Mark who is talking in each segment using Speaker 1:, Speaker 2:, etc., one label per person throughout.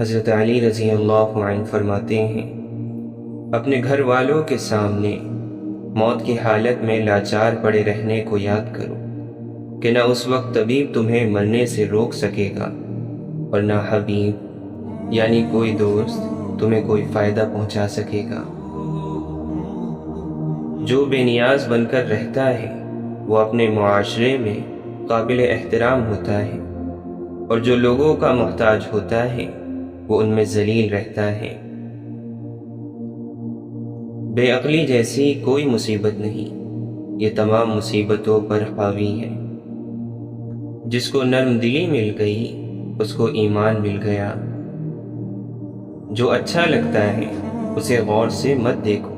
Speaker 1: حضرت علی رضی اللہ عنہ فرماتے ہیں، اپنے گھر والوں کے سامنے موت کی حالت میں لاچار پڑے رہنے کو یاد کرو کہ نہ اس وقت طبیب تمہیں مرنے سے روک سکے گا اور نہ حبیب یعنی کوئی دوست تمہیں کوئی فائدہ پہنچا سکے گا۔ جو بے نیاز بن کر رہتا ہے وہ اپنے معاشرے میں قابل احترام ہوتا ہے، اور جو لوگوں کا محتاج ہوتا ہے وہ ان میں ذلیل رہتا ہے۔ بے عقلی جیسی کوئی مصیبت نہیں، یہ تمام مصیبتوں پر حاوی ہے۔ جس کو نرم دلی مل گئی اس کو ایمان مل گیا۔ جو اچھا لگتا ہے اسے غور سے مت دیکھو،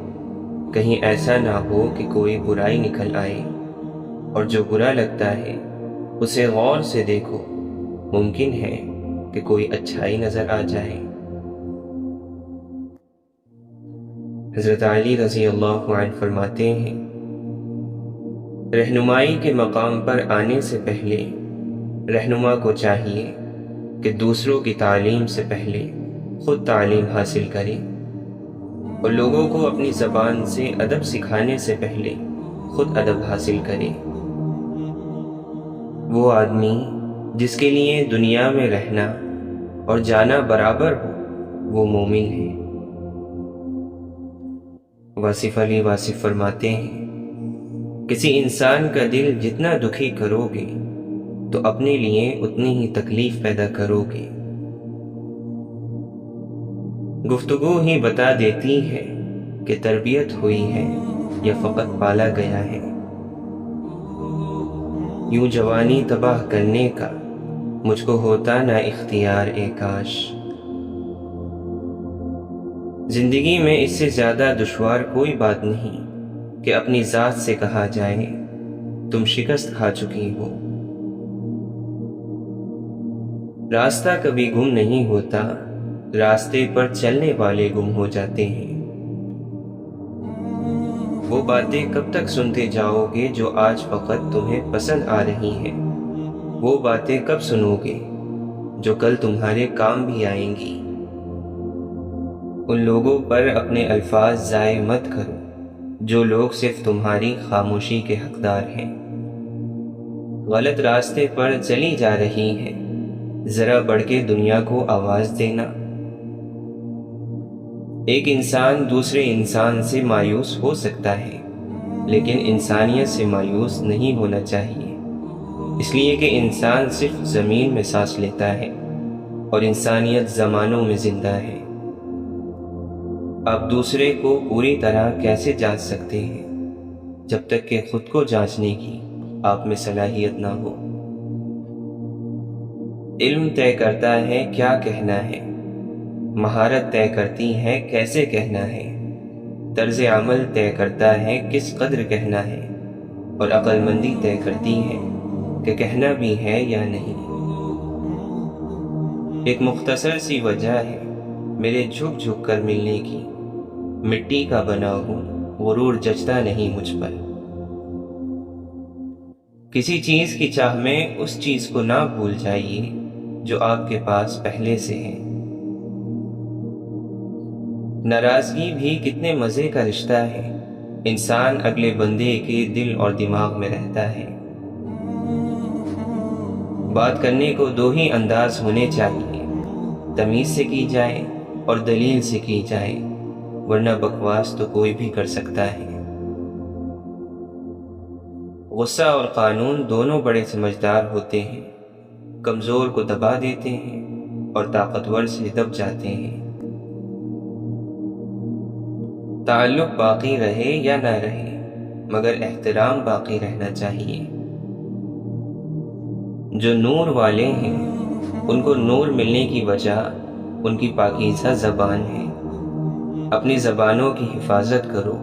Speaker 1: کہیں ایسا نہ ہو کہ کوئی برائی نکل آئے، اور جو برا لگتا ہے اسے غور سے دیکھو، ممکن ہے کہ کوئی اچھائی نظر آ جائے۔ حضرت علی رضی اللہ عنہ فرماتے ہیں، رہنمائی کے مقام پر آنے سے پہلے رہنما کو چاہیے کہ دوسروں کی تعلیم سے پہلے خود تعلیم حاصل کرے، اور لوگوں کو اپنی زبان سے ادب سکھانے سے پہلے خود ادب حاصل کرے۔ وہ آدمی جس کے لیے دنیا میں رہنا اور جانا برابر ہو وہ مومن ہے۔ واصف علی واصف فرماتے ہیں، کسی انسان کا دل جتنا دکھی کرو گے تو اپنے لیے اتنی ہی تکلیف پیدا کرو گے۔ گفتگو ہی بتا دیتی ہے کہ تربیت ہوئی ہے یا فقط پالا گیا ہے۔ یوں جوانی تباہ کرنے کا مجھ کو ہوتا نہ اختیار اے کاش۔ زندگی میں اس سے زیادہ دشوار کوئی بات نہیں کہ اپنی ذات سے کہا جائے تم شکست کھا چکی ہو۔ راستہ کبھی گم نہیں ہوتا، راستے پر چلنے والے گم ہو جاتے ہیں۔ وہ باتیں کب تک سنتے جاؤ گے جو آج فقط تمہیں پسند آ رہی ہیں؟ وہ باتیں کب سنو گے جو کل تمہارے کام بھی آئیں گی؟ ان لوگوں پر اپنے الفاظ ضائع مت کرو جو لوگ صرف تمہاری خاموشی کے حقدار ہیں۔ غلط راستے پر چلی جا رہی ہے، ذرا بڑھ کے دنیا کو آواز دینا۔ ایک انسان دوسرے انسان سے مایوس ہو سکتا ہے، لیکن انسانیت سے مایوس نہیں ہونا چاہیے، اس لیے کہ انسان صرف زمین میں سانس لیتا ہے اور انسانیت زمانوں میں زندہ ہے۔ آپ دوسرے کو پوری طرح کیسے جانچ سکتے ہیں جب تک کہ خود کو جانچنے کی آپ میں صلاحیت نہ ہو؟ علم طے کرتا ہے کیا کہنا ہے، مہارت طے کرتی ہے کیسے کہنا ہے، طرز عمل طے کرتا ہے کس قدر کہنا ہے، اور عقل مندی طے کرتی ہے کہ کہنا بھی ہے یا نہیں۔ ایک مختصر سی وجہ ہے میرے جھک جھک کر ملنے کی، مٹی کا بنا ہوں غرور جچتا نہیں مجھ پر۔ کسی چیز کی چاہ میں اس چیز کو نہ بھول جائیے جو آپ کے پاس پہلے سے ہے۔ ناراضگی بھی کتنے مزے کا رشتہ ہے، انسان اگلے بندے کے دل اور دماغ میں رہتا ہے۔ بات کرنے کو دو ہی انداز ہونے چاہیے، تمیز سے کی جائے اور دلیل سے کی جائے، ورنہ بکواس تو کوئی بھی کر سکتا ہے۔ غصہ اور قانون دونوں بڑے سمجھدار ہوتے ہیں، کمزور کو دبا دیتے ہیں اور طاقتور سے دب جاتے ہیں۔ تعلق باقی رہے یا نہ رہے مگر احترام باقی رہنا چاہیے۔ جو نور والے ہیں ان کو نور ملنے کی وجہ ان کی پاکیزہ زبان ہے۔ اپنی زبانوں کی حفاظت کرو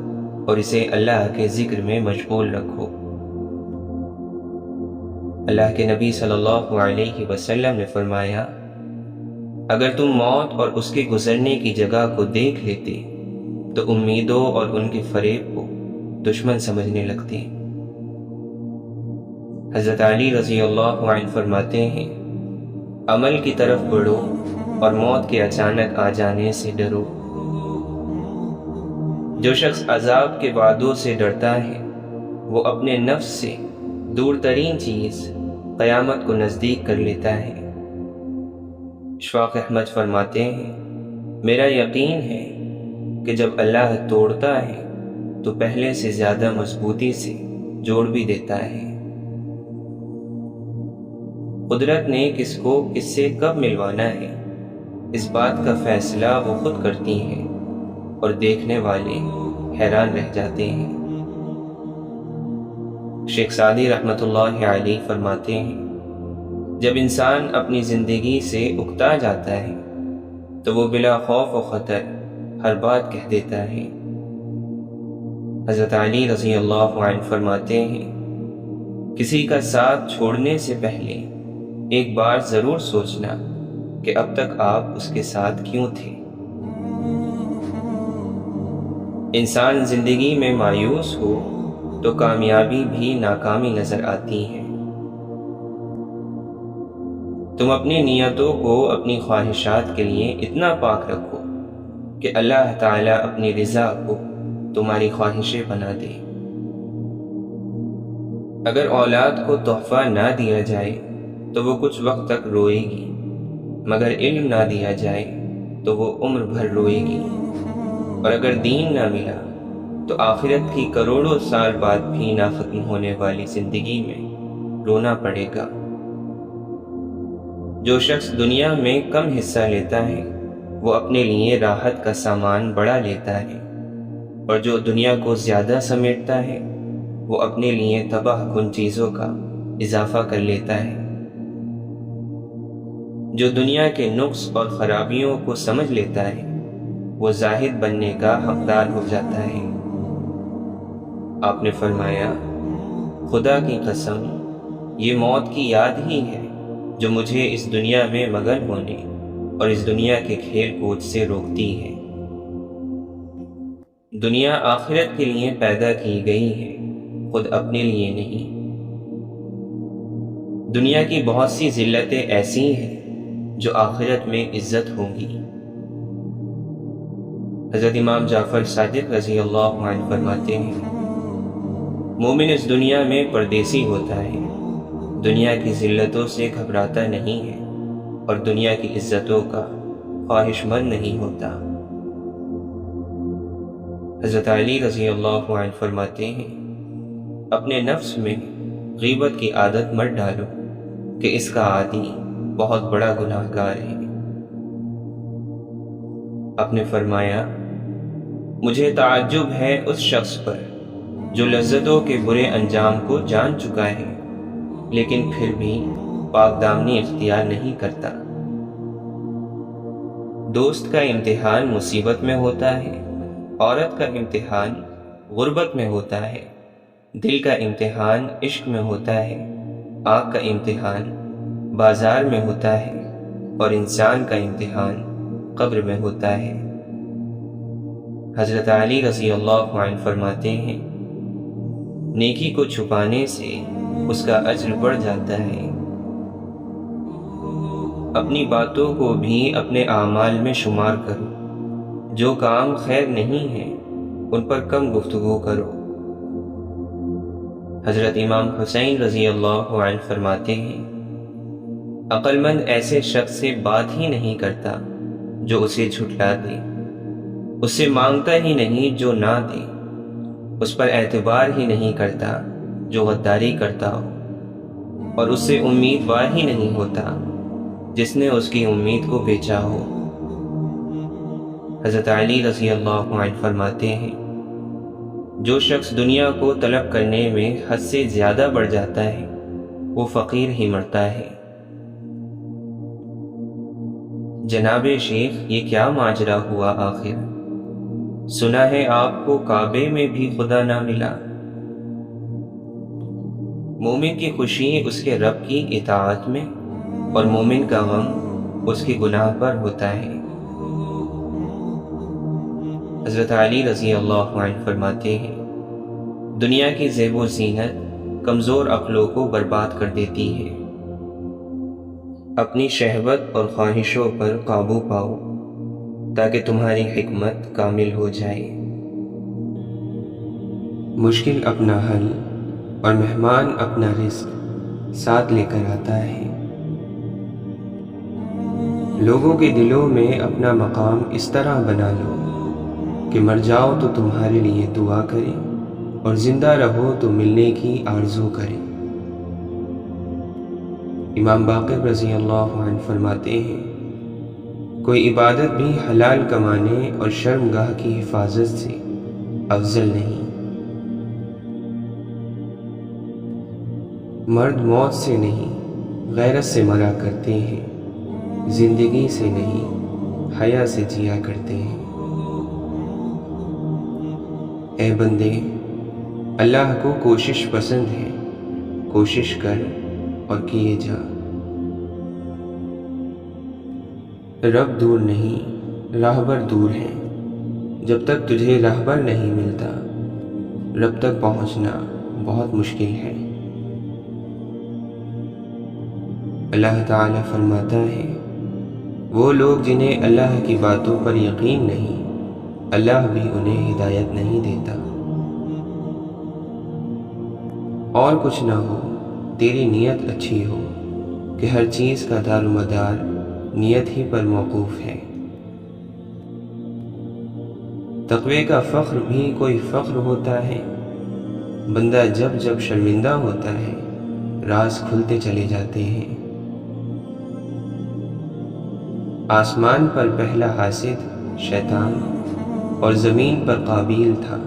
Speaker 1: اور اسے اللہ کے ذکر میں مشغول رکھو۔ اللہ کے نبی صلی اللہ علیہ وسلم نے فرمایا، اگر تم موت اور اس کے گزرنے کی جگہ کو دیکھ لیتے تو امیدوں اور ان کے فریب کو دشمن سمجھنے لگتے۔ حضرت علی رضی اللہ عنہ فرماتے ہیں، عمل کی طرف بڑھو اور موت کے اچانک آ جانے سے ڈرو۔ جو شخص عذاب کے وعدوں سے ڈرتا ہے وہ اپنے نفس سے دور ترین چیز قیامت کو نزدیک کر لیتا ہے۔ اشفاق احمد فرماتے ہیں، میرا یقین ہے کہ جب اللہ توڑتا ہے تو پہلے سے زیادہ مضبوطی سے جوڑ بھی دیتا ہے۔ قدرت نے کس کو کس سے کب ملوانا ہے اس بات کا فیصلہ وہ خود کرتی ہے اور دیکھنے والے حیران رہ جاتے ہیں۔ شیخ سعدی رحمۃ اللہ علیہ فرماتے ہیں، جب انسان اپنی زندگی سے اکتا جاتا ہے تو وہ بلا خوف و خطر ہر بات کہہ دیتا ہے۔ حضرت علی رضی اللہ عنہ فرماتے ہیں، کسی کا ساتھ چھوڑنے سے پہلے ایک بار ضرور سوچنا کہ اب تک آپ اس کے ساتھ کیوں تھے۔ انسان زندگی میں مایوس ہو تو کامیابی بھی ناکامی نظر آتی ہے۔ تم اپنی نیتوں کو اپنی خواہشات کے لیے اتنا پاک رکھو کہ اللہ تعالیٰ اپنی رضا کو تمہاری خواہشیں بنا دے۔ اگر اولاد کو تحفہ نہ دیا جائے تو وہ کچھ وقت تک روئے گی، مگر علم نہ دیا جائے تو وہ عمر بھر روئے گی، اور اگر دین نہ ملا تو آخرت کی کروڑوں سال بعد بھی نہ ختم ہونے والی زندگی میں رونا پڑے گا۔ جو شخص دنیا میں کم حصہ لیتا ہے وہ اپنے لیے راحت کا سامان بڑا لیتا ہے، اور جو دنیا کو زیادہ سمیٹتا ہے وہ اپنے لیے تباہ کن چیزوں کا اضافہ کر لیتا ہے۔ جو دنیا کے نقص اور خرابیوں کو سمجھ لیتا ہے وہ زاہد بننے کا حقدار ہو جاتا ہے۔ آپ نے فرمایا، خدا کی قسم یہ موت کی یاد ہی ہے جو مجھے اس دنیا میں مگن ہونے اور اس دنیا کے کھیل کود سے روکتی ہے۔ دنیا آخرت کے لیے پیدا کی گئی ہے، خود اپنے لیے نہیں۔ دنیا کی بہت سی ذلتیں ایسی ہیں جو آخرت میں عزت ہوں گی۔ حضرت امام جعفر صادق رضی اللہ عنہ فرماتے ہیں، مومن اس دنیا میں پردیسی ہوتا ہے، دنیا کی ذلتوں سے گھبراتا نہیں ہے اور دنیا کی عزتوں کا خواہش مند نہیں ہوتا۔ حضرت علی رضی اللہ عنہ فرماتے ہیں، اپنے نفس میں غیبت کی عادت مت ڈالو کہ اس کا عادی بہت بڑا گناہ گار ہے۔ آپ نے فرمایا، مجھے تعجب ہے اس شخص پر جو لذتوں کے برے انجام کو جان چکا ہے لیکن پھر بھی پاک دامنی اختیار نہیں کرتا۔ دوست کا امتحان مصیبت میں ہوتا ہے، عورت کا امتحان غربت میں ہوتا ہے، دل کا امتحان عشق میں ہوتا ہے، آنکھ کا امتحان بازار میں ہوتا ہے، اور انسان کا امتحان قبر میں ہوتا ہے۔ حضرت علی رضی اللہ عنہ فرماتے ہیں، نیکی کو چھپانے سے اس کا اجر بڑھ جاتا ہے۔ اپنی باتوں کو بھی اپنے اعمال میں شمار کرو، جو کام خیر نہیں ہے ان پر کم گفتگو کرو۔ حضرت امام حسین رضی اللہ عنہ فرماتے ہیں، عقل مند ایسے شخص سے بات ہی نہیں کرتا جو اسے جھٹلا دے، اس سے مانگتا ہی نہیں جو نہ دے، اس پر اعتبار ہی نہیں کرتا جو غداری کرتا ہو، اور اس سے امیدوار ہی نہیں ہوتا جس نے اس کی امید کو بیچا ہو۔ حضرت علی رضی اللہ عنہ فرماتے ہیں، جو شخص دنیا کو طلب کرنے میں حد سے زیادہ بڑھ جاتا ہے وہ فقیر ہی مرتا ہے۔ جناب شیخ، یہ کیا ماجرا ہوا آخر؟ سنا ہے آپ کو کعبے میں بھی خدا نہ ملا۔ مومن کی خوشی اس کے رب کی اطاعت میں اور مومن کا غم اس کے گناہ پر ہوتا ہے۔ حضرت علی رضی اللہ عنہ فرماتے ہیں، دنیا کی زیب و زینت کمزور عقلوں کو برباد کر دیتی ہے۔ اپنی شہوت اور خواہشوں پر قابو پاؤ تاکہ تمہاری حکمت کامل ہو جائے۔ مشکل اپنا حل اور مہمان اپنا رزق ساتھ لے کر آتا ہے۔ لوگوں کے دلوں میں اپنا مقام اس طرح بنا لو کہ مر جاؤ تو تمہارے لیے دعا کرے اور زندہ رہو تو ملنے کی آرزو کرے۔ امام باقر رضی اللہ عنہ فرماتے ہیں، کوئی عبادت بھی حلال کمانے اور شرمگاہ کی حفاظت سے افضل نہیں۔ مرد موت سے نہیں غیرت سے مرا کرتے ہیں، زندگی سے نہیں حیا سے جیا کرتے ہیں۔ اے بندے، اللہ کو کوشش پسند ہے، کوشش کر اور کیے جا۔ رب دور نہیں، راہبر دور ہے۔ جب تک تجھے راہبر نہیں ملتا، رب تک پہنچنا بہت مشکل ہے۔ اللہ تعالیٰ فرماتا ہے، وہ لوگ جنہیں اللہ کی باتوں پر یقین نہیں، اللہ بھی انہیں ہدایت نہیں دیتا۔ اور کچھ نہ ہو، تیری نیت اچھی ہو کہ ہر چیز کا دار و مدار نیت ہی پر موقوف ہے۔ تقوی کا فخر بھی کوئی فخر ہوتا ہے؟ بندہ جب جب شرمندہ ہوتا ہے، راز کھلتے چلے جاتے ہیں۔ آسمان پر پہلا حاسد شیطان اور زمین پر قابیل تھا۔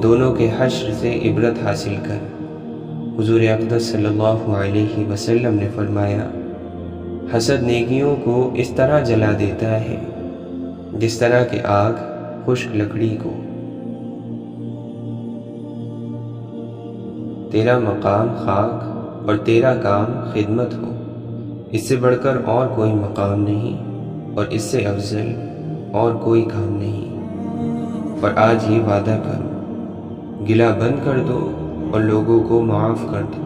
Speaker 1: دونوں کے حشر سے عبرت حاصل کر حضور اقدس صلی اللہ علیہ وسلم نے فرمایا، حسد نیکیوں کو اس طرح جلا دیتا ہے جس طرح کہ آگ خشک لکڑی کو۔ تیرا مقام خاک اور تیرا کام خدمت ہو، اس سے بڑھ کر اور کوئی مقام نہیں اور اس سے افضل اور کوئی کام نہیں۔ اور آج یہ وعدہ کرو، گلہ بند کر دو اور لوگوں کو معاف کر دو۔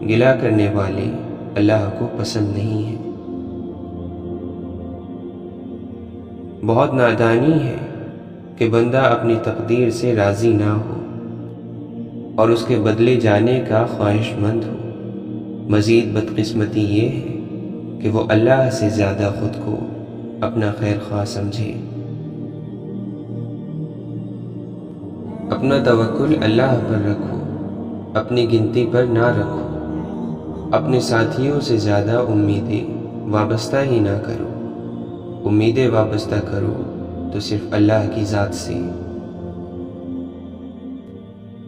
Speaker 1: گلہ کرنے والے اللہ کو پسند نہیں ہیں۔ بہت نادانی ہے کہ بندہ اپنی تقدیر سے راضی نہ ہو اور اس کے بدلے جانے کا خواہش مند ہو۔ مزید بدقسمتی یہ ہے کہ وہ اللہ سے زیادہ خود کو اپنا خیر خواہ سمجھے۔ اپنا توکل اللہ پر رکھو، اپنی گنتی پر نہ رکھو۔ اپنے ساتھیوں سے زیادہ امیدیں وابستہ ہی نہ کرو۔ امیدیں وابستہ کرو تو صرف اللہ کی ذات سے۔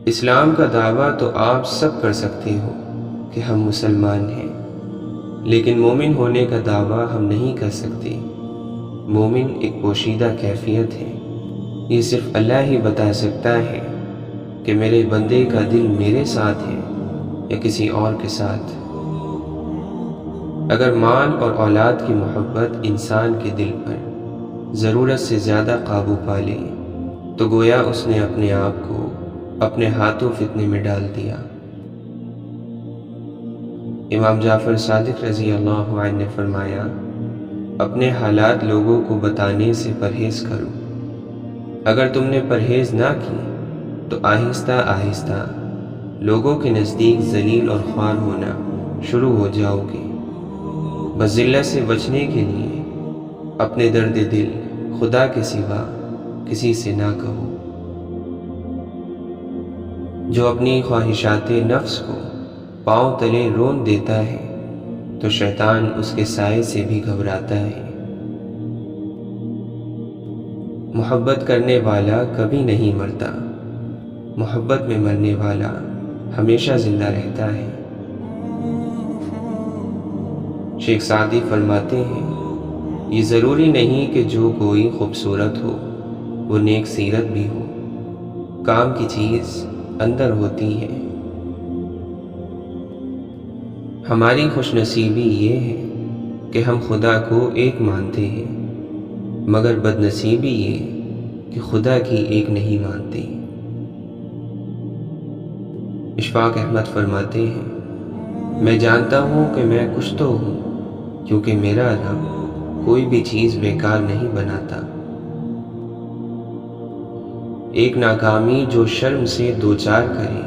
Speaker 1: اسلام کا دعویٰ تو آپ سب کر سکتے ہو کہ ہم مسلمان ہیں، لیکن مومن ہونے کا دعویٰ ہم نہیں کر سکتے۔ مومن ایک پوشیدہ کیفیت ہے، یہ صرف اللہ ہی بتا سکتا ہے کہ میرے بندے کا دل میرے ساتھ ہے یا کسی اور کے ساتھ۔ اگر مال اور اولاد کی محبت انسان کے دل پر ضرورت سے زیادہ قابو پا لے تو گویا اس نے اپنے آپ کو اپنے ہاتھوں فتنے میں ڈال دیا۔ امام جعفر صادق رضی اللہ عنہ نے فرمایا، اپنے حالات لوگوں کو بتانے سے پرہیز کرو۔ اگر تم نے پرہیز نہ کی تو آہستہ آہستہ لوگوں کے نزدیک ذلیل اور خوار ہونا شروع ہو جاؤ گے۔ بس ذلت سے بچنے کے لیے اپنے درد دل خدا کے سوا کسی سے نہ کہو۔ جو اپنی خواہشات نفس کو پاؤں تلے رون دیتا ہے تو شیطان اس کے سائے سے بھی گھبراتا ہے۔ محبت کرنے والا کبھی نہیں مرتا، محبت میں مرنے والا ہمیشہ زندہ رہتا ہے۔ شیخ سعدی فرماتے ہیں، یہ ضروری نہیں کہ جو کوئی خوبصورت ہو وہ نیک سیرت بھی ہو، کام کی چیز اندر ہوتی ہے۔ ہماری خوش نصیبی یہ ہے کہ ہم خدا کو ایک مانتے ہیں، مگر بد نصیبی یہ کہ خدا کی ایک نہیں مانتے۔ اشفاق احمد فرماتے ہیں، میں جانتا ہوں کہ میں کچھ تو ہوں کیونکہ میرا رب کوئی بھی چیز بیکار نہیں بناتا۔ ایک ناکامی جو شرم سے دوچار کرے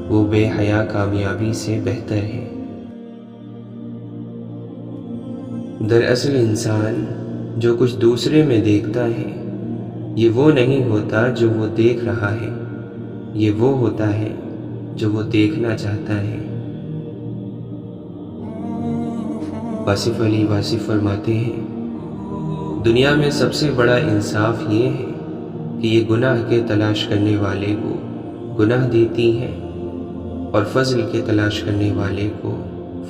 Speaker 1: وہ بے حیا کامیابی سے بہتر ہے۔ دراصل انسان جو کچھ دوسرے میں دیکھتا ہے یہ وہ نہیں ہوتا جو وہ دیکھ رہا ہے، یہ وہ ہوتا ہے جو وہ دیکھنا چاہتا ہے۔ واصف علی واصف فرماتے ہیں، دنیا میں سب سے بڑا انصاف یہ ہے کہ یہ گناہ کے تلاش کرنے والے کو گناہ دیتی ہے اور فضل کے تلاش کرنے والے کو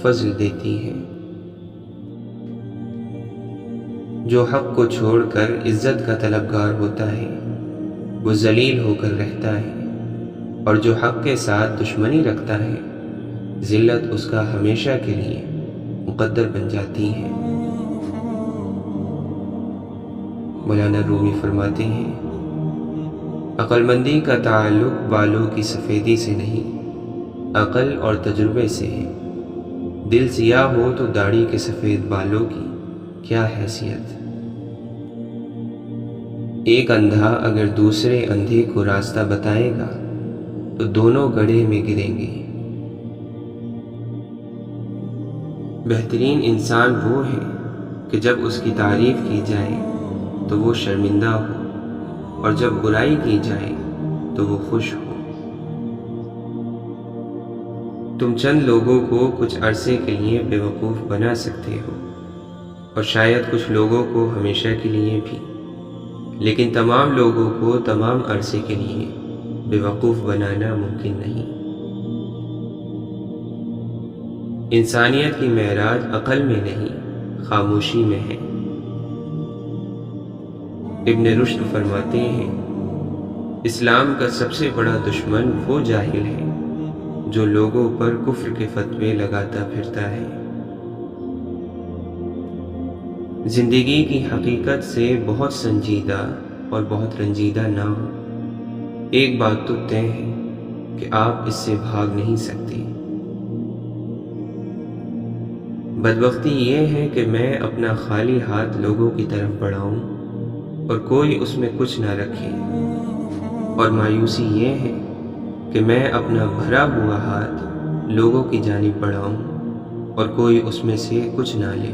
Speaker 1: فضل دیتی ہے۔ جو حق کو چھوڑ کر عزت کا طلبگار ہوتا ہے وہ ذلیل ہو کر رہتا ہے، اور جو حق کے ساتھ دشمنی رکھتا ہے ذلت اس کا ہمیشہ کے لیے مقدر بن جاتی ہے۔ مولانا رومی فرماتے ہیں، عقل مندی کا تعلق بالوں کی سفیدی سے نہیں، عقل اور تجربے سے ہے۔ دل سیاہ ہو تو داڑھی کے سفید بالوں کی کیا حیثیت۔ ایک اندھا اگر دوسرے اندھے کو راستہ بتائے گا تو دونوں گڑھے میں گریں گے۔ بہترین انسان وہ ہے کہ جب اس کی تعریف کی جائے تو وہ شرمندہ ہو، اور جب برائی کی جائے تو وہ خوش ہو۔ تم چند لوگوں کو کچھ عرصے کے لیے بے وقوف بنا سکتے ہو، اور شاید کچھ لوگوں کو ہمیشہ کے لیے بھی، لیکن تمام لوگوں کو تمام عرصے کے لیے بے وقوف بنانا ممکن نہیں۔ انسانیت کی معراج عقل میں نہیں خاموشی میں ہے۔ ابن رشد فرماتے ہیں، اسلام کا سب سے بڑا دشمن وہ جاہل ہے جو لوگوں پر کفر کے فتوے لگاتا پھرتا ہے۔ زندگی کی حقیقت سے بہت سنجیدہ اور بہت رنجیدہ نہ ہو۔ ایک بات تو طے ہے کہ آپ اس سے بھاگ نہیں سکتے۔ بدبختی یہ ہے کہ میں اپنا خالی ہاتھ لوگوں کی طرف بڑھاؤں اور کوئی اس میں کچھ نہ رکھے، اور مایوسی یہ ہے کہ میں اپنا بھرا ہوا ہاتھ لوگوں کی جانب بڑھاؤں اور کوئی اس میں سے کچھ نہ لے۔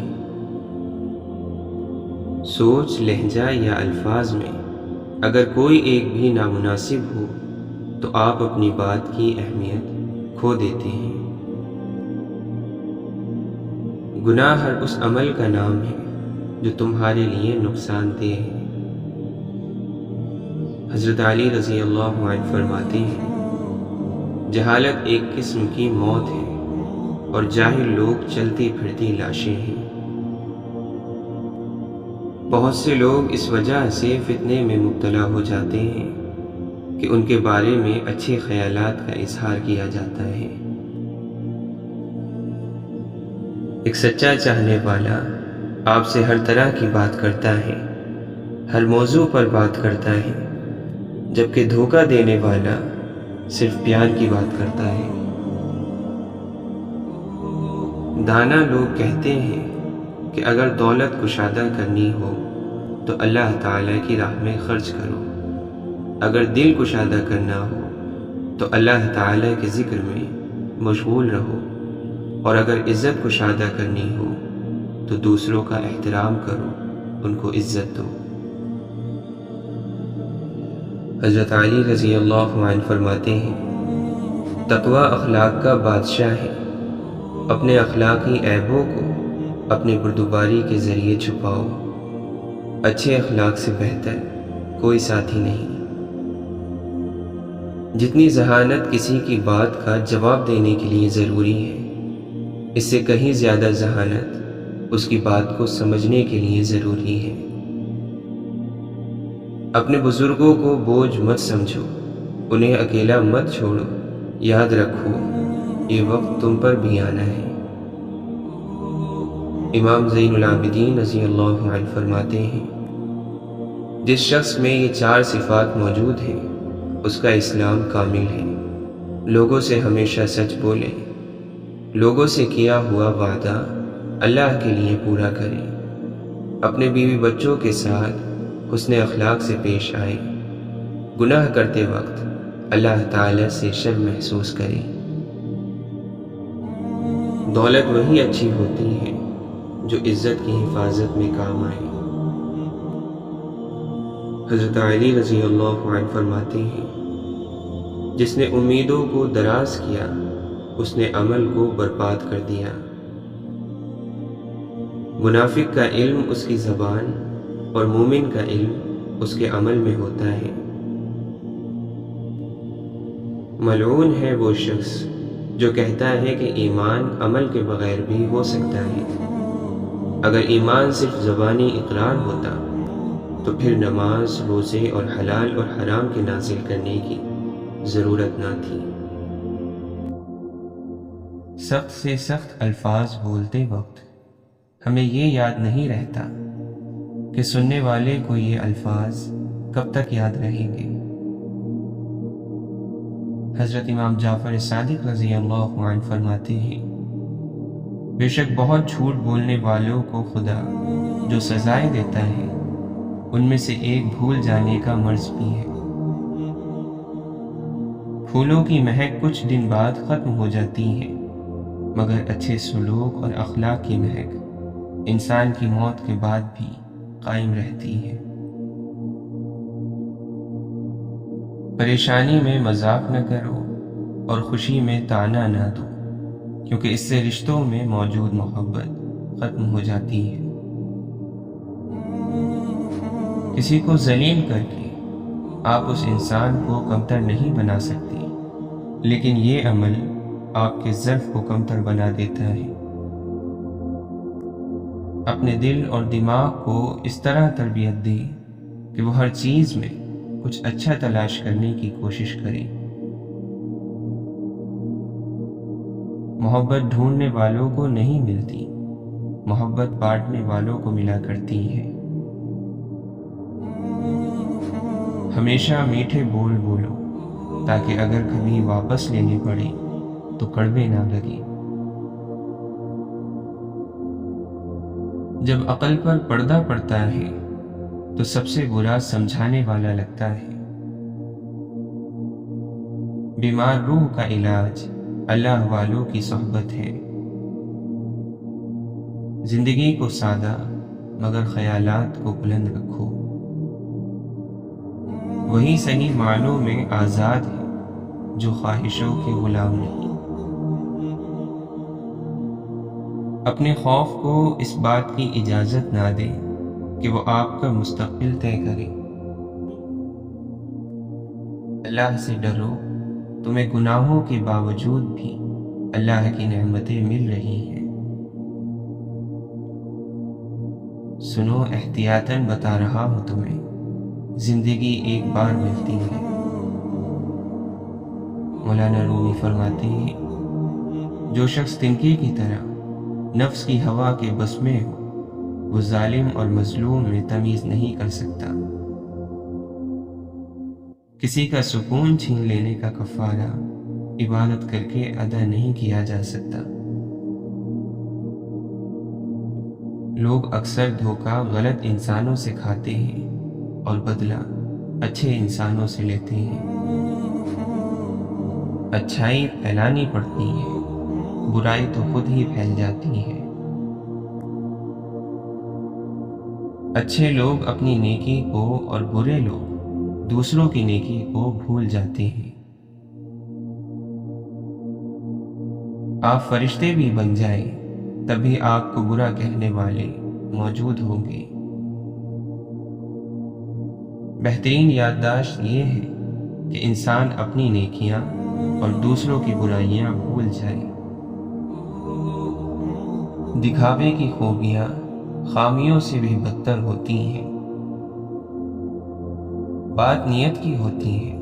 Speaker 1: سوچ، لہجہ یا الفاظ میں اگر کوئی ایک بھی نامناسب ہو تو آپ اپنی بات کی اہمیت کھو دیتے ہیں۔ گناہ ہر اس عمل کا نام ہے جو تمہارے لیے نقصان دہ ہے۔ حضرت علی رضی اللہ عنہ فرماتے ہیں، جہالت ایک قسم کی موت ہے اور جاہل لوگ چلتی پھرتی لاشیں ہیں۔ بہت سے لوگ اس وجہ سے فتنے میں مبتلا ہو جاتے ہیں کہ ان کے بارے میں اچھے خیالات کا اظہار کیا جاتا ہے۔ ایک سچا چاہنے والا آپ سے ہر طرح کی بات کرتا ہے، ہر موضوع پر بات کرتا ہے، جبکہ دھوکہ دینے والا صرف پیار کی بات کرتا ہے۔ دانا لوگ کہتے ہیں کہ اگر دولت کشادہ کرنی ہو تو اللہ تعالیٰ کی راہ میں خرچ کرو، اگر دل کشادہ کرنا ہو تو اللہ تعالیٰ کے ذکر میں مشغول رہو، اور اگر عزت کشادہ کرنی ہو تو دوسروں کا احترام کرو، ان کو عزت دو۔ حضرت علی رضی اللہ عنہ فرماتے ہیں، تقوی اخلاق کا بادشاہ ہے، اپنے اخلاقی عیبوں کو اپنے بردباری کے ذریعے چھپاؤ، اچھے اخلاق سے بہتر کوئی ساتھی نہیں۔ جتنی ذہانت کسی کی بات کا جواب دینے کے لیے ضروری ہے، اس سے کہیں زیادہ ذہانت اس کی بات کو سمجھنے کے لیے ضروری ہے۔ اپنے بزرگوں کو بوجھ مت سمجھو، انہیں اکیلا مت چھوڑو، یاد رکھو یہ وقت تم پر بھی آنا ہے۔ امام زین العابدین رضی اللہ عنہ فرماتے ہیں، جس شخص میں یہ 4 صفات موجود ہیں اس کا اسلام کامل ہے۔ لوگوں سے ہمیشہ سچ بولے، لوگوں سے کیا ہوا وعدہ اللہ کے لیے پورا کریں، اپنے بیوی بچوں کے ساتھ حسن اخلاق سے پیش آئیں، گناہ کرتے وقت اللہ تعالی سے شرم محسوس کریں۔ دولت وہی اچھی ہوتی ہے جو عزت کی حفاظت میں کام آئے۔ حضرت علی رضی اللہ عنہ فرماتے ہیں، جس نے امیدوں کو دراز کیا اس نے عمل کو برباد کر دیا۔ منافق کا علم اس کی زبان اور مومن کا علم اس کے عمل میں ہوتا ہے۔ ملعون ہے وہ شخص جو کہتا ہے کہ ایمان عمل کے بغیر بھی ہو سکتا ہے۔ اگر ایمان صرف زبانی اقرار ہوتا تو پھر نماز، روزے اور حلال اور حرام کے نازل کرنے کی ضرورت نہ تھی۔ سخت سے سخت الفاظ بولتے وقت ہمیں یہ یاد نہیں رہتا کہ سننے والے کو یہ الفاظ کب تک یاد رہیں گے۔ حضرت امام جعفر صادق رضی اللہ عنہ فرماتے ہیں، بے شک بہت جھوٹ بولنے والوں کو خدا جو سزائیں دیتا ہے ان میں سے ایک بھول جانے کا مرض بھی ہے۔ پھولوں کی مہک کچھ دن بعد ختم ہو جاتی ہے، مگر اچھے سلوک اور اخلاق کی مہک انسان کی موت کے بعد بھی قائم رہتی ہے۔ پریشانی میں مذاق نہ کرو اور خوشی میں طعنہ نہ دو، کیونکہ اس سے رشتوں میں موجود محبت ختم ہو جاتی ہے۔ کسی کو ذلیل کر کے آپ اس انسان کو کمتر نہیں بنا سکتے، لیکن یہ عمل آپ کے ضعف کو کمتر بنا دیتا ہے۔ اپنے دل اور دماغ کو اس طرح تربیت دیں کہ وہ ہر چیز میں کچھ اچھا تلاش کرنے کی کوشش کریں۔ محبت ڈھونڈنے والوں کو نہیں ملتی، محبت بانٹنے والوں کو ملا کرتی ہے۔ ہمیشہ میٹھے بول بولو تاکہ اگر کبھی واپس لینے پڑے تو کڑوے نہ لگے۔ جب عقل پر پردہ پڑتا ہے تو سب سے برا سمجھانے والا لگتا ہے۔ بیمار روح کا علاج اللہ والوں کی صحبت ہے۔ زندگی کو سادہ مگر خیالات کو بلند رکھو، وہی صحیح معنوں میں آزاد ہے جو خواہشوں کے غلام نہیں۔ اپنے خوف کو اس بات کی اجازت نہ دیں کہ وہ آپ کا مستقبل طے کرے۔ اللہ سے ڈرو، تمہیں گناہوں کے باوجود بھی اللہ کی نعمتیں مل رہی ہیں۔ سنو، احتیاطاً بتا رہا ہوں تمہیں، زندگی ایک بار ملتی ہے۔ مولانا رومی فرماتے ہیں، جو شخص تنکے کی طرح نفس کی ہوا کے بس میں ہو وہ ظالم اور مظلوم میں تمیز نہیں کر سکتا۔ کسی کا سکون چھین لینے کا کفارہ عبادت کر کے ادا نہیں کیا جا سکتا۔ لوگ اکثر دھوکہ غلط انسانوں سے کھاتے ہیں اور بدلہ اچھے انسانوں سے لیتے ہیں۔ اچھائی پھیلانی پڑتی ہے، برائی تو خود ہی پھیل جاتی ہے۔ اچھے لوگ اپنی نیکی کو اور برے لوگ دوسروں کی نیکی کو بھول جاتے ہیں۔ آپ فرشتے بھی بن جائیں تب بھی آپ کو برا کہنے والے موجود ہوں گے۔ بہترین یادداشت یہ ہے کہ انسان اپنی نیکیاں اور دوسروں کی برائیاں بھول جائے۔ دکھاوے کی خوبیاں خامیوں سے بھی بدتر ہوتی ہیں۔ بات نیت کی ہوتی ہے،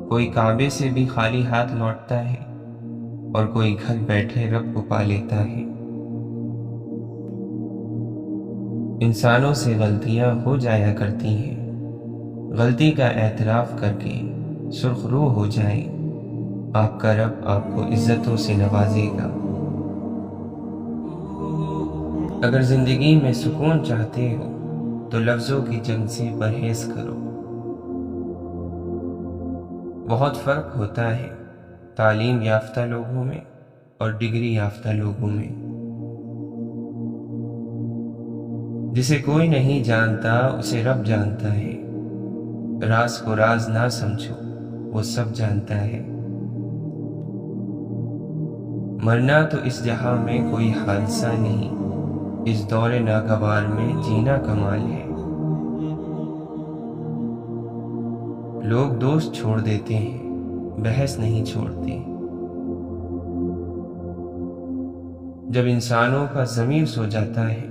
Speaker 1: کوئی کعبے سے بھی خالی ہاتھ لوٹتا ہے اور کوئی گھر بیٹھے رب کو پا لیتا ہے۔ انسانوں سے غلطیاں ہو جایا کرتی ہیں، غلطی کا اعتراف کر کے سرخ رو ہو جائیں، آپ کا رب آپ کو عزتوں سے نوازے گا۔ اگر زندگی میں سکون چاہتے ہو تو لفظوں کی جنگ سے پرہیز کرو۔ بہت فرق ہوتا ہے تعلیم یافتہ لوگوں میں اور ڈگری یافتہ لوگوں میں۔ جسے کوئی نہیں جانتا اسے رب جانتا ہے، راز کو راز نہ سمجھو وہ سب جانتا ہے۔ مرنا تو اس جہاں میں کوئی حادثہ نہیں، اس دور ناگوار میں جینا کمال ہے۔ لوگ دوست چھوڑ دیتے ہیں، بحث نہیں چھوڑتے۔ جب انسانوں کا ضمیر سو جاتا ہے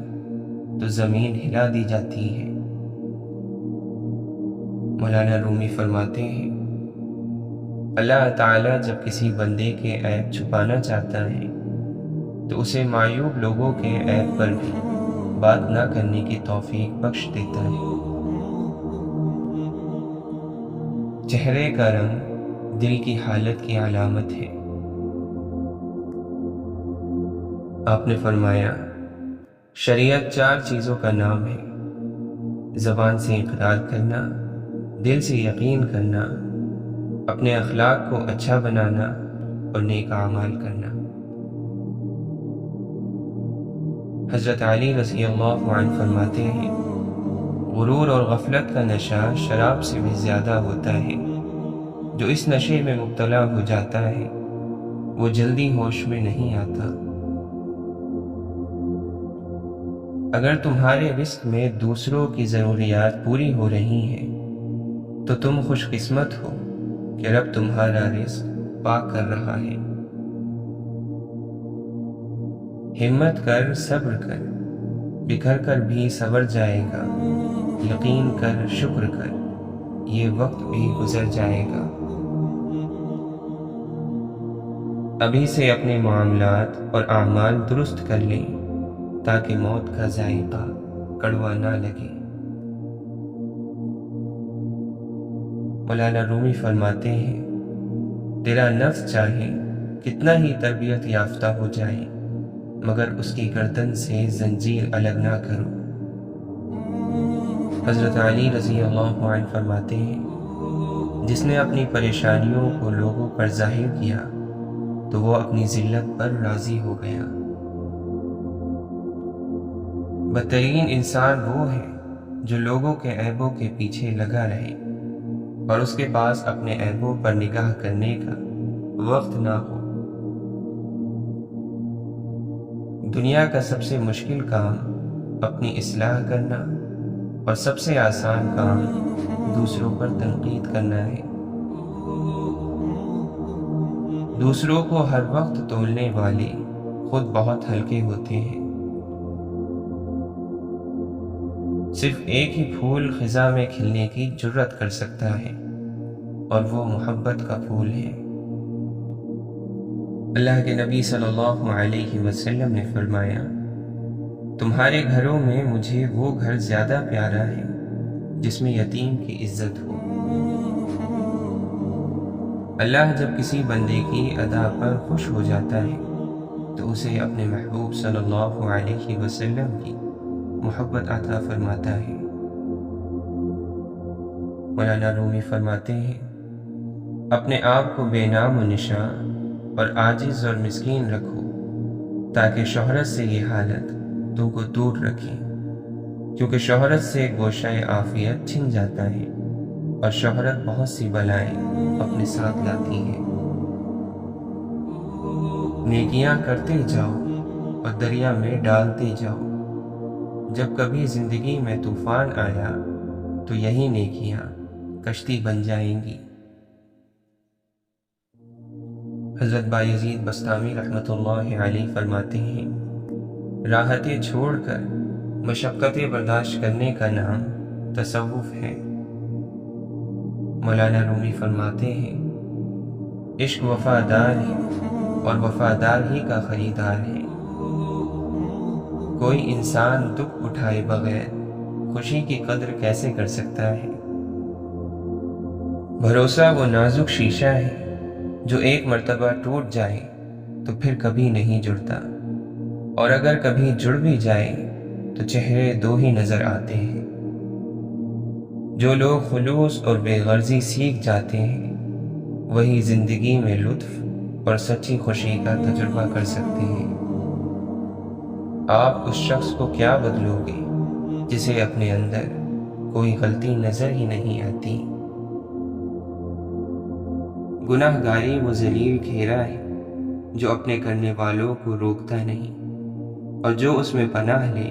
Speaker 1: تو زمین ہلا دی جاتی ہے۔ مولانا رومی فرماتے ہیں اللہ تعالیٰ جب کسی بندے کے عیب چھپانا چاہتا ہے تو اسے معیوب لوگوں کے عیب پر بھی بات نہ کرنے کی توفیق بخش دیتا ہے۔ چہرے کا رنگ دل کی حالت کی علامت ہے۔ آپ نے فرمایا شریعت 4 چیزوں کا نام ہے: زبان سے اقرار کرنا، دل سے یقین کرنا، اپنے اخلاق کو اچھا بنانا اور نیک اعمال کرنا۔ حضرت علی رضی اللہ عنہ فرماتے ہیں غرور اور غفلت کا نشہ شراب سے بھی زیادہ ہوتا ہے۔ جو اس نشے میں مبتلا ہو جاتا ہے وہ جلدی ہوش میں نہیں آتا۔ اگر تمہارے رزق میں دوسروں کی ضروریات پوری ہو رہی ہیں تو تم خوش قسمت ہو کہ رب تمہارا رزق پاک کر رہا ہے۔ ہمت کر، صبر کر، بکھر کر بھی صبر جائے گا، یقین کر، شکر کر، یہ وقت بھی گزر جائے گا۔ ابھی سے اپنے معاملات اور اعمال درست کر لیں تاکہ موت کا ذائقہ کڑوا نہ لگے۔ مولانا رومی فرماتے ہیں تیرا نفس چاہے کتنا ہی تربیت یافتہ ہو جائے مگر اس کی گردن سے زنجیر الگ نہ کرو۔ حضرت علی رضی اللہ عنہ فرماتے ہیں جس نے اپنی پریشانیوں کو لوگوں پر ظاہر کیا تو وہ اپنی ذلت پر راضی ہو گیا۔ بدترین انسان وہ ہے جو لوگوں کے عیبوں کے پیچھے لگا رہے اور اس کے پاس اپنے عیبوں پر نگاہ کرنے کا وقت نہ ہو۔ دنیا کا سب سے مشکل کام اپنی اصلاح کرنا اور سب سے آسان کام دوسروں پر تنقید کرنا ہے۔ دوسروں کو ہر وقت تولنے والے خود بہت ہلکے ہوتے ہیں۔ صرف ایک ہی پھول خزاں میں کھلنے کی جرت کر سکتا ہے اور وہ محبت کا پھول ہے۔ اللہ کے نبی صلی اللہ علیہ وسلم نے فرمایا تمہارے گھروں میں مجھے وہ گھر زیادہ پیارا ہے جس میں یتیم کی عزت ہو۔ اللہ جب کسی بندے کی ادا پر خوش ہو جاتا ہے تو اسے اپنے محبوب صلی اللہ علیہ وسلم کی محبت عطا فرماتا ہے۔ مولانا رومی فرماتے ہیں اپنے آپ کو بے نام و نشان اور عاجز اور مسکین رکھو تاکہ شہرت سے یہ حالت تم کو دور رکھے، کیونکہ شہرت سے گوشہ عافیت چھن جاتا ہے اور شہرت بہت سی بلائیں اپنے ساتھ لاتی ہے۔ نیکیاں کرتے جاؤ اور دریا میں ڈالتے جاؤ۔ جب کبھی زندگی میں طوفان آیا تو یہی نیکیاں کشتی بن جائیں گی۔ حضرت بایزید بستامی رحمۃ اللہ علیہ فرماتے ہیں راحتیں چھوڑ کر مشقتیں برداشت کرنے کا نام تصوف ہے۔ مولانا رومی فرماتے ہیں عشق وفادار ہے اور وفادار ہی کا خریدار ہے۔ کوئی انسان دکھ اٹھائے بغیر خوشی کی قدر کیسے کر سکتا ہے؟ بھروسہ وہ نازک شیشہ ہے جو ایک مرتبہ ٹوٹ جائے تو پھر کبھی نہیں جڑتا۔ اور اگر کبھی جڑ بھی جائے تو چہرے دو ہی نظر آتے ہیں۔ جو لوگ خلوص اور بے غرضی سیکھ جاتے ہیں وہی زندگی میں لطف اور سچی خوشی کا تجربہ کر سکتے ہیں۔ آپ اس شخص کو کیا بدلو گے جسے اپنے اندر کوئی غلطی نظر ہی نہیں آتی؟ گناہ گاری وہ ذلیل گھیرا ہے جو اپنے کرنے والوں کو روکتا نہیں، اور جو اس میں پناہ لے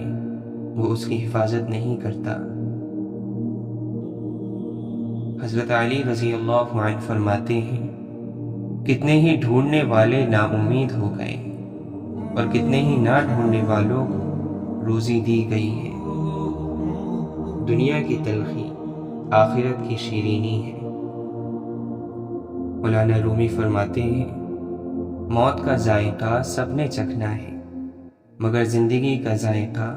Speaker 1: وہ اس کی حفاظت نہیں کرتا۔ حضرت علی رضی اللہ عنہ فرماتے ہیں، کتنے ہی ڈھونڈنے والے نا امید ہو گئے اور کتنے ہی نہ ڈھونڈنے والوں کو روزی دی گئی ہے۔ دنیا کی تلخی آخرت کی شیرینی ہے۔ مولانا رومی فرماتے ہیں، موت کا ذائقہ سب نے چکھنا ہے مگر زندگی کا ذائقہ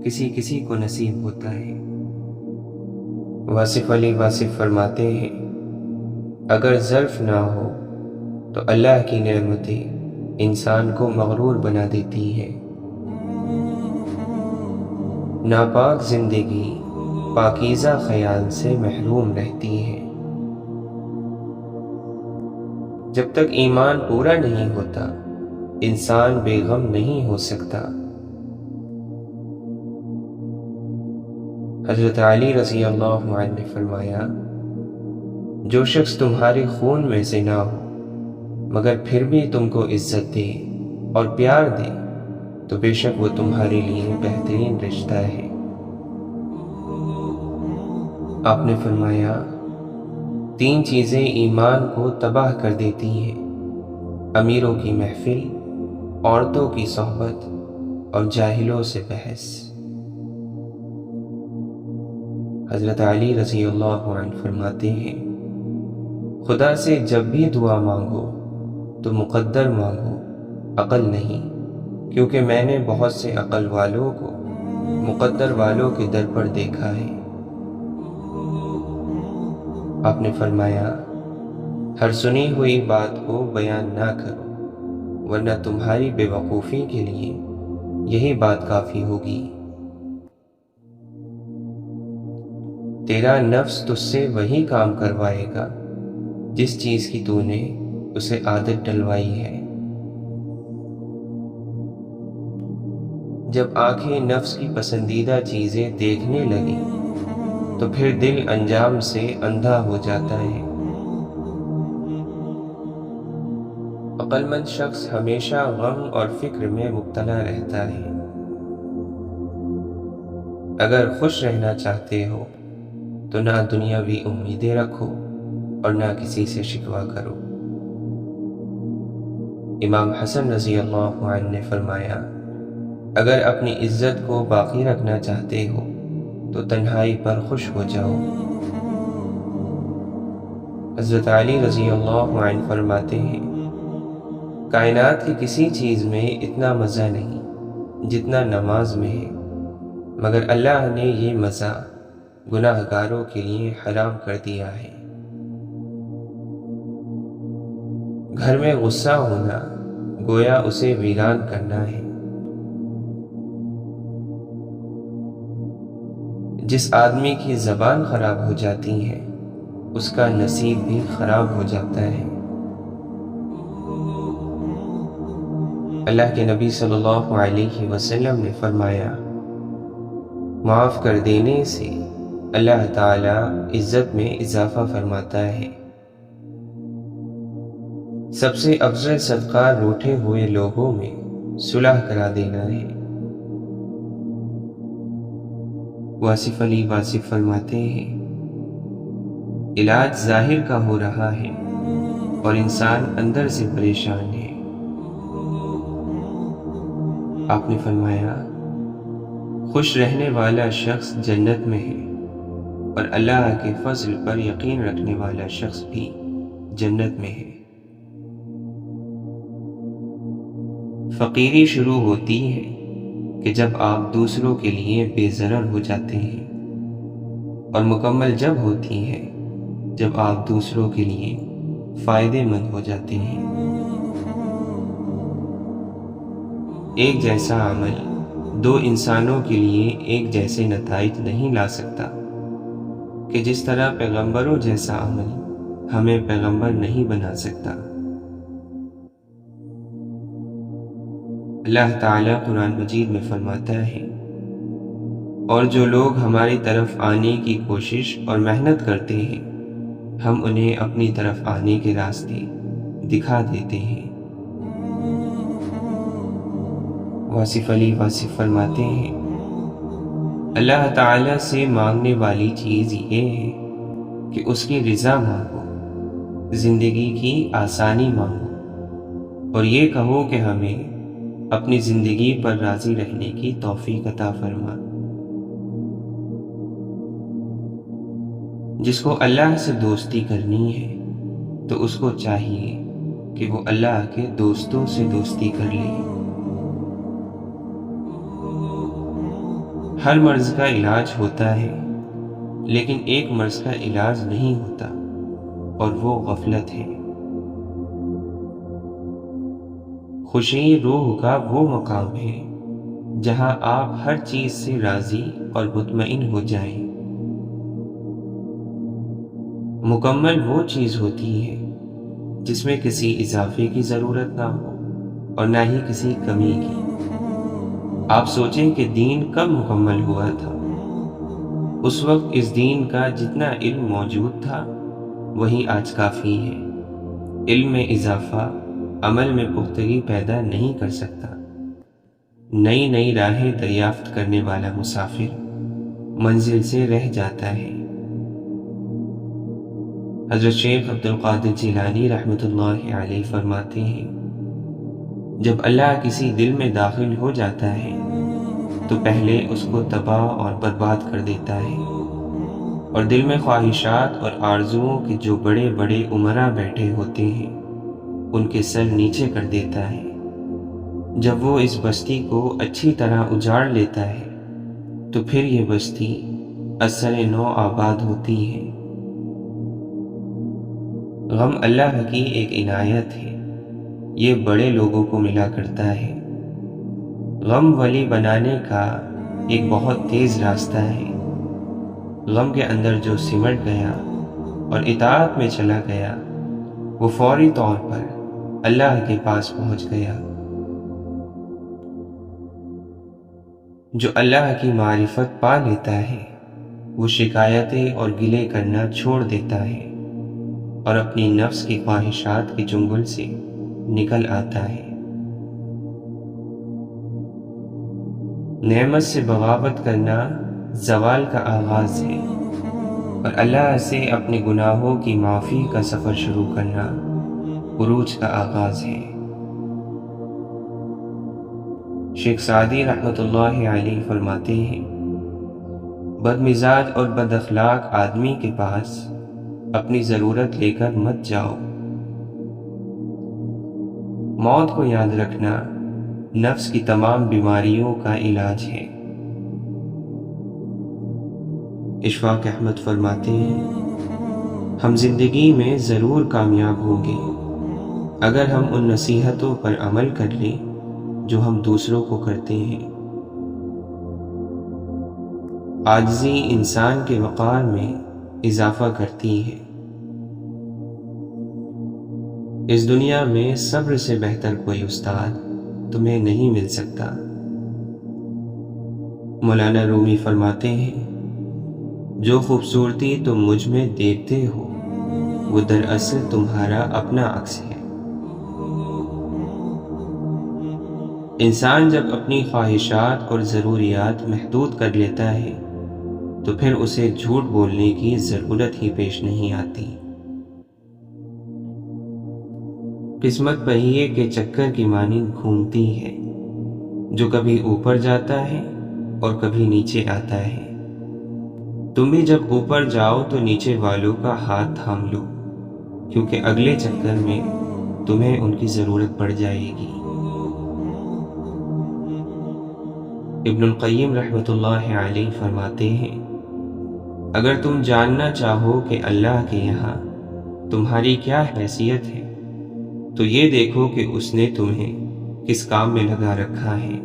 Speaker 1: کسی کسی کو نصیب ہوتا ہے۔ واصف علی واصف فرماتے ہیں، اگر ظرف نہ ہو تو اللہ کی نعمتیں انسان کو مغرور بنا دیتی ہیں۔ ناپاک زندگی پاکیزہ خیال سے محروم رہتی ہے۔ جب تک ایمان پورا نہیں ہوتا انسان بے غم نہیں ہو سکتا۔ حضرت علی رضی اللہ عنہ نے فرمایا، جو شخص تمہارے خون میں سے نہ ہو مگر پھر بھی تم کو عزت دے اور پیار دے تو بے شک وہ تمہارے لیے بہترین رشتہ ہے۔ آپ نے فرمایا، 3 چیزیں ایمان کو تباہ کر دیتی ہیں: امیروں کی محفل، عورتوں کی صحبت اور جاہلوں سے بحث۔ حضرت علی رضی اللہ عنہ فرماتے ہیں، خدا سے جب بھی دعا مانگو تو مقدر مانگو، عقل نہیں، کیونکہ میں نے بہت سے عقل والوں کو مقدر والوں کے در پر دیکھا ہے۔ آپ نے فرمایا، ہر سنی ہوئی بات کو بیان نہ کرو ورنہ تمہاری بے وقوفی کے لیے یہی بات کافی ہوگی۔ تیرا نفس تجھ سے وہی کام کروائے گا جس چیز کی تو نے اسے عادت ڈلوائی ہے۔ جب آنکھیں نفس کی پسندیدہ چیزیں دیکھنے لگیں تو پھر دل انجام سے اندھا ہو جاتا ہے۔ عقل مند شخص ہمیشہ غم اور فکر میں مبتلا رہتا ہے۔ اگر خوش رہنا چاہتے ہو تو نہ دنیاوی امیدیں رکھو اور نہ کسی سے شکوہ کرو۔ امام حسن رضی اللہ عنہ نے فرمایا، اگر اپنی عزت کو باقی رکھنا چاہتے ہو تو تنہائی پر خوش ہو جاؤ۔ حضرت علی رضی اللہ عنہ فرماتے ہیں، کائنات کی کسی چیز میں اتنا مزہ نہیں جتنا نماز میں ہے، مگر اللہ نے یہ مزہ گناہ گاروں کے لیے حرام کر دیا ہے۔ گھر میں غصہ ہونا گویا اسے ویران کرنا ہے۔ جس آدمی کی زبان خراب ہو جاتی ہے اس کا نصیب بھی خراب ہو جاتا ہے۔ اللہ کے نبی صلی اللہ علیہ وسلم نے فرمایا، معاف کر دینے سے اللہ تعالی عزت میں اضافہ فرماتا ہے۔ سب سے افضل صدقہ روٹھے ہوئے لوگوں میں صلح کرا دینا ہے۔ واصف علی واصف فرماتے ہیں، علاج ظاہر کا ہو رہا ہے اور انسان اندر سے پریشان ہے۔ آپ نے فرمایا، خوش رہنے والا شخص جنت میں ہے اور اللہ کے فضل پر یقین رکھنے والا شخص بھی جنت میں ہے۔ فقیری شروع ہوتی ہے کہ جب آپ دوسروں کے لیے بے ضرر ہو جاتے ہیں، اور مکمل جب ہوتی ہے جب آپ دوسروں کے لیے فائدے مند ہو جاتے ہیں۔ ایک جیسا عمل دو انسانوں کے لیے ایک جیسے نتائج نہیں لا سکتا کہ جس طرح پیغمبروں جیسا عمل ہمیں پیغمبر نہیں بنا سکتا۔ اللہ تعالیٰ قرآن مجید میں فرماتا ہے، اور جو لوگ ہماری طرف آنے کی کوشش اور محنت کرتے ہیں ہم انہیں اپنی طرف آنے کے راستے دکھا دیتے ہیں۔ واصف علی واصف فرماتے ہیں، اللہ تعالیٰ سے مانگنے والی چیز یہ ہے کہ اس کی رضا مانگو، زندگی کی آسانی مانگو، اور یہ کہو کہ ہمیں اپنی زندگی پر راضی رہنے کی توفیق عطا فرما۔ جس کو اللہ سے دوستی کرنی ہے تو اس کو چاہیے کہ وہ اللہ کے دوستوں سے دوستی کر لے۔ ہر مرض کا علاج ہوتا ہے، لیکن ایک مرض کا علاج نہیں ہوتا، اور وہ غفلت ہے۔ خوشی روح کا وہ مقام ہے جہاں آپ ہر چیز سے راضی اور مطمئن ہو جائیں۔ مکمل وہ چیز ہوتی ہے جس میں کسی اضافے کی ضرورت نہ ہو اور نہ ہی کسی کمی کی۔ آپ سوچیں کہ دین کب مکمل ہوا تھا؟ اس وقت اس دین کا جتنا علم موجود تھا وہی آج کافی ہے۔ علم میں اضافہ عمل میں پختگی پیدا نہیں کر سکتا۔ نئی نئی راہیں دریافت کرنے والا مسافر منزل سے رہ جاتا ہے۔ حضرت شیخ عبد القادر جیلانی رحمۃ اللہ علیہ فرماتے ہیں، جب اللہ کسی دل میں داخل ہو جاتا ہے تو پہلے اس کو تباہ اور برباد کر دیتا ہے، اور دل میں خواہشات اور آرزوؤں کے جو بڑے بڑے امراء بیٹھے ہوتے ہیں ان کے سر نیچے کر دیتا ہے۔ جب وہ اس بستی کو اچھی طرح اجاڑ لیتا ہے تو پھر یہ بستی اثر نو آباد ہوتی ہے۔ غم اللہ کی ایک عنایت ہے، یہ بڑے لوگوں کو ملا کرتا ہے۔ غم ولی بنانے کا ایک بہت تیز راستہ ہے۔ غم کے اندر جو سمٹ گیا اور اطاعت میں چلا گیا وہ فوری طور پر اللہ کے پاس پہنچ گیا۔ جو اللہ کی معرفت پا لیتا ہے وہ شکایتیں اور گلے کرنا چھوڑ دیتا ہے اور اپنی نفس کی خواہشات کے چنگل سے نکل آتا ہے۔ نعمت سے بغاوت کرنا زوال کا آغاز ہے، اور اللہ سے اپنے گناہوں کی معافی کا سفر شروع کرنا عروج کا آغاز ہے۔ شیخ سعدی رحمۃ اللہ علیہ فرماتے ہیں، بد مزاج اور بد اخلاق آدمی کے پاس اپنی ضرورت لے کر مت جاؤ۔ موت کو یاد رکھنا نفس کی تمام بیماریوں کا علاج ہے۔ اشفاق احمد فرماتے ہیں، ہم زندگی میں ضرور کامیاب ہوں گے اگر ہم ان نصیحتوں پر عمل کر لیں جو ہم دوسروں کو کرتے ہیں۔ عاجزی انسان کے وقار میں اضافہ کرتی ہے۔ اس دنیا میں صبر سے بہتر کوئی استاد تمہیں نہیں مل سکتا۔ مولانا رومی فرماتے ہیں، جو خوبصورتی تم مجھ میں دیکھتے ہو وہ دراصل تمہارا اپنا عکس ہے۔ انسان جب اپنی خواہشات اور ضروریات محدود کر لیتا ہے تو پھر اسے جھوٹ بولنے کی ضرورت ہی پیش نہیں آتی۔ قسمت پہیے کے چکر کی مانند گھومتی ہے، جو کبھی اوپر جاتا ہے اور کبھی نیچے آتا ہے۔ تم بھی جب اوپر جاؤ تو نیچے والوں کا ہاتھ تھام لو، کیونکہ اگلے چکر میں تمہیں ان کی ضرورت پڑ جائے گی۔ ابن القیم رحمۃ اللہ علیہ فرماتے ہیں، اگر تم جاننا چاہو کہ اللہ کے یہاں تمہاری کیا حیثیت ہے تو یہ دیکھو کہ اس نے تمہیں کس کام میں لگا رکھا ہے۔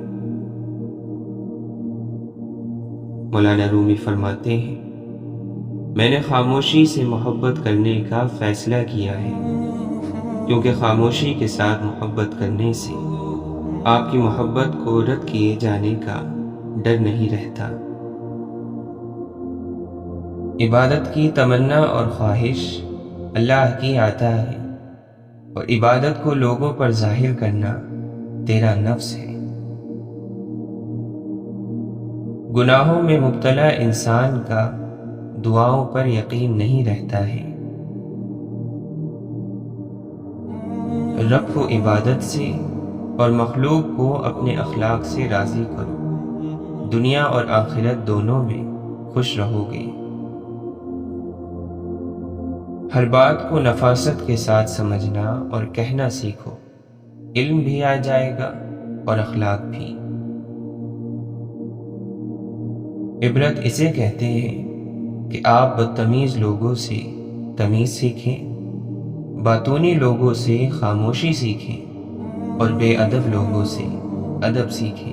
Speaker 1: مولانا رومی فرماتے ہیں، میں نے خاموشی سے محبت کرنے کا فیصلہ کیا ہے، کیونکہ خاموشی کے ساتھ محبت کرنے سے آپ کی محبت کو رد کیے جانے کا ڈر نہیں رہتا۔ عبادت کی تمنا اور خواہش اللہ کی عطا ہے، اور عبادت کو لوگوں پر ظاہر کرنا تیرا نفس ہے۔ گناہوں میں مبتلا انسان کا دعاؤں پر یقین نہیں رہتا ہے۔ رب کو عبادت سے اور مخلوق کو اپنے اخلاق سے راضی کرو، دنیا اور آخرت دونوں میں خوش رہو گے۔ ہر بات کو نفاست کے ساتھ سمجھنا اور کہنا سیکھو، علم بھی آ جائے گا اور اخلاق بھی۔ عبرت اسے کہتے ہیں کہ آپ بدتمیز لوگوں سے تمیز سیکھیں، باتونی لوگوں سے خاموشی سیکھیں، اور بے ادب لوگوں سے ادب سیکھیں۔